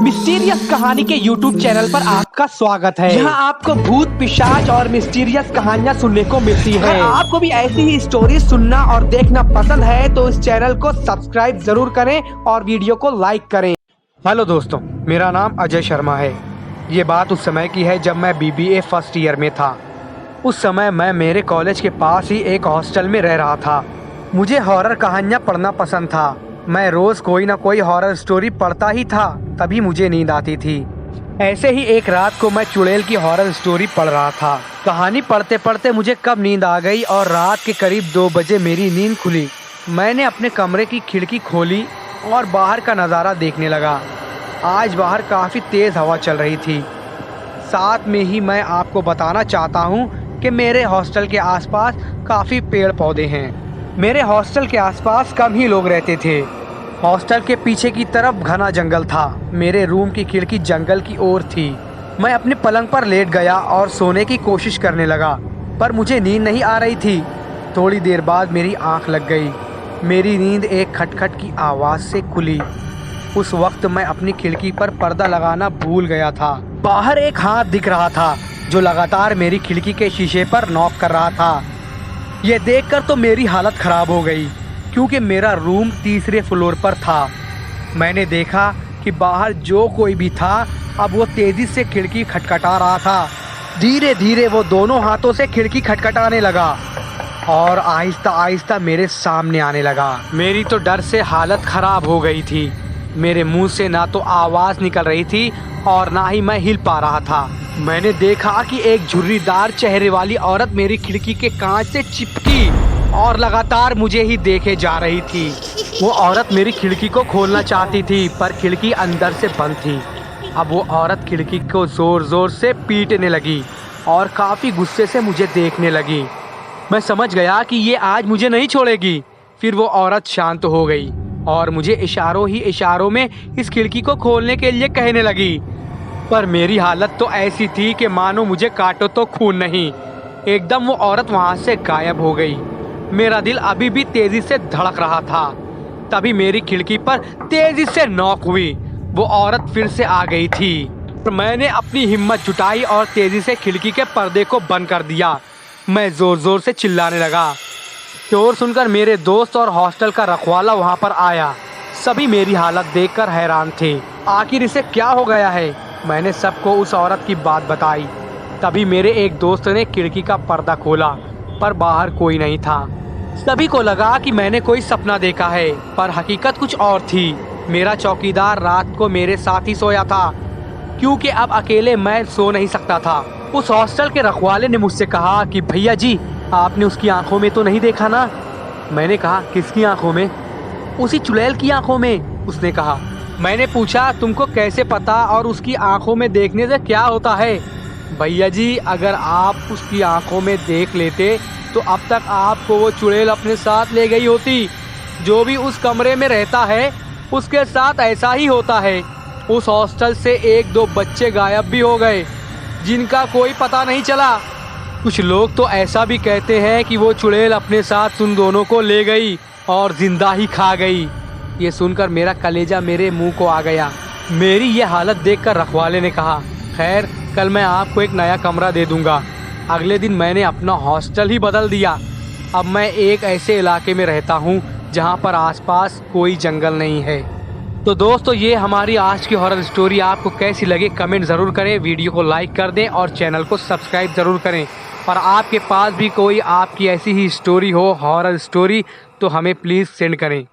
Mysterious कहानी के YouTube channel पर आपका स्वागत है। यहाँ आपको भूत, पिशाच और मिस्टीरियस कहानियाँ सुनने को मिलती है। आपको भी ऐसी ही स्टोरी सुनना और देखना पसंद है तो इस चैनल को सब्सक्राइब जरूर करें और वीडियो को लाइक करें। हेलो दोस्तों, मेरा नाम अजय शर्मा है। ये बात उस समय की है जब मैं BBA फर्स्ट ईयर में था। उस समय मैं मेरे कॉलेज के पास ही एक हॉस्टल में रह रहा था। मुझे हॉरर कहानियाँ पढ़ना पसंद था। मैं रोज़ कोई ना कोई हॉरर स्टोरी पढ़ता ही था, तभी मुझे नींद आती थी। ऐसे ही एक रात को मैं चुड़ैल की हॉरर स्टोरी पढ़ रहा था। कहानी पढ़ते पढ़ते मुझे कब नींद आ गई और रात के करीब 2 बजे मेरी नींद खुली। मैंने अपने कमरे की खिड़की खोली और बाहर का नज़ारा देखने लगा। आज बाहर काफ़ी तेज़ हवा चल रही थी। साथ में ही मैं आपको बताना चाहता हूँ कि मेरे हॉस्टल के आसपास काफ़ी पेड़ पौधे हैं। मेरे हॉस्टल के आसपास कम ही लोग रहते थे। हॉस्टल के पीछे की तरफ घना जंगल था। मेरे रूम की खिड़की जंगल की ओर थी। मैं अपने पलंग पर लेट गया और सोने की कोशिश करने लगा, पर मुझे नींद नहीं आ रही थी। थोड़ी देर बाद मेरी आंख लग गई। मेरी नींद एक खटखट की आवाज़ से खुली। उस वक्त मैं अपनी खिड़की पर पर्दा लगाना भूल गया था। बाहर एक हाथ दिख रहा था जो लगातार मेरी खिड़की के शीशे पर नॉक कर रहा था। यह देखकर तो मेरी हालत ख़राब हो गई, क्योंकि मेरा रूम तीसरे फ्लोर पर था। मैंने देखा कि बाहर जो कोई भी था अब वो तेज़ी से खिड़की खटखटा रहा था। धीरे धीरे वो दोनों हाथों से खिड़की खटखटाने लगा और आहिस्ता आहिस्ता मेरे सामने आने लगा। मेरी तो डर से हालत ख़राब हो गई थी। मेरे मुंह से ना तो आवाज़ निकल रही थी और ना ही मैं हिल पा रहा था। मैंने देखा कि एक झुर्रीदार चेहरे वाली औरत मेरी खिड़की के कांच से चिपकी और लगातार मुझे ही देखे जा रही थी। वो औरत मेरी खिड़की को खोलना चाहती थी, पर खिड़की अंदर से बंद थी। अब वो औरत खिड़की को ज़ोर ज़ोर से पीटने लगी और काफ़ी गुस्से से मुझे देखने लगी। मैं समझ गया कि ये आज मुझे नहीं छोड़ेगी। फिर वो औरत शांत हो गई और मुझे इशारों ही इशारों में इस खिड़की को खोलने के लिए कहने लगी। पर मेरी हालत तो ऐसी थी कि मानो मुझे काटो तो खून नहीं। एकदम वो औरत वहाँ से गायब हो गई। मेरा दिल अभी भी तेज़ी से धड़क रहा था। तभी मेरी खिड़की पर तेज़ी से नॉक हुई। वो औरत फिर से आ गई थी। मैंने अपनी हिम्मत जुटाई और तेज़ी से खिड़की के पर्दे को बंद कर दिया। मैं ज़ोर ज़ोर से चिल्लाने लगा। शोर सुनकर मेरे दोस्त और हॉस्टल का रखवाला वहाँ पर आया। सभी मेरी हालत देखकर हैरान थे। आखिर इसे क्या हो गया है? मैंने सबको उस औरत की बात बताई। तभी मेरे एक दोस्त ने खिड़की का पर्दा खोला, पर बाहर कोई नहीं था। सभी को लगा कि मैंने कोई सपना देखा है, पर हकीकत कुछ और थी। मेरा चौकीदार रात को मेरे साथ ही सोया था, क्योंकि अब अकेले मैं सो नहीं सकता था। उस हॉस्टल के रखवाले ने मुझसे कहा कि भैया जी, आपने उसकी आंखों में तो नहीं देखा ना? मैंने कहा, किसकी आंखों में? उसी चुड़ैल की आंखों में, उसने कहा। मैंने पूछा, तुमको कैसे पता और उसकी आंखों में देखने से क्या होता है? भैया जी, अगर आप उसकी आंखों में देख लेते तो अब तक आपको वो चुड़ैल अपने साथ ले गई होती। जो भी उस कमरे में रहता है उसके साथ ऐसा ही होता है। उस हॉस्टल से 1-2 बच्चे गायब भी हो गए, जिनका कोई पता नहीं चला। कुछ लोग तो ऐसा भी कहते हैं कि वो चुड़ैल अपने साथ उन दोनों को ले गई और जिंदा ही खा गई। ये सुनकर मेरा कलेजा मेरे मुंह को आ गया। मेरी ये हालत देखकर रखवाले ने कहा, खैर कल मैं आपको एक नया कमरा दे दूंगा। अगले दिन मैंने अपना हॉस्टल ही बदल दिया। अब मैं एक ऐसे इलाके में रहता हूँ जहाँ पर आसपास कोई जंगल नहीं है। तो दोस्तों, ये हमारी आज की हॉरर स्टोरी आपको कैसी लगे कमेंट ज़रूर करें, वीडियो को लाइक कर दें और चैनल को सब्सक्राइब ज़रूर करें। और आपके पास भी कोई आपकी ऐसी ही स्टोरी हो, हॉरर स्टोरी, तो हमें प्लीज़ सेंड करें।